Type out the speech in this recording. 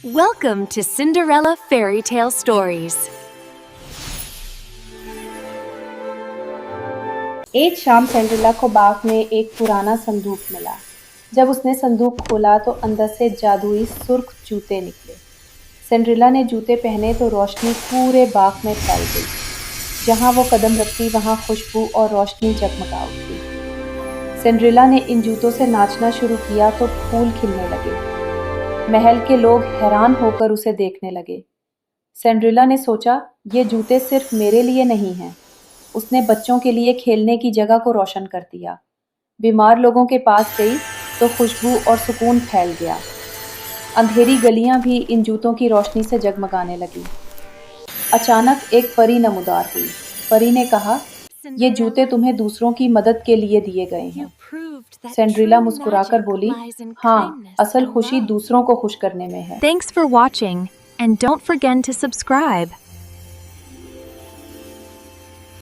Welcome to Cinderella Fairytale Stories. ایک شام سینڈریلا کو باغ میں ایک پرانا صندوق ملا۔ جب اس نے صندوق کھولا تو اندر سے جادوئی سرخ جوتے نکلے۔ سینڈریلا نے جوتے پہنے تو روشنی پورے باغ میں پھیل گئی۔ جہاں وہ قدم رکھتی وہاں خوشبو اور روشنی جگمگا اٹھتی۔ سینڈریلا نے ان جوتوں سے ناچنا شروع کیا تو پھول کھلنے لگے۔ محل کے لوگ حیران ہو کر اسے دیکھنے لگے۔ سینڈریلا نے سوچا، یہ جوتے صرف میرے لیے نہیں ہیں۔ اس نے بچوں کے لیے کھیلنے کی جگہ کو روشن کر دیا۔ بیمار لوگوں کے پاس گئی تو خوشبو اور سکون پھیل گیا۔ اندھیری گلیاں بھی ان جوتوں کی روشنی سے جگمگانے لگی۔ اچانک ایک پری نمودار ہوئی۔ پری نے کہا، یہ جوتے تمہیں دوسروں کی مدد کے لیے دیے گئے ہیں۔ سینڈریلا مسکرا کر بولی، ہاں، اصل خوشی دوسروں کو خوش کرنے میں ہے۔ Thanks for watching and don't forget to subscribe.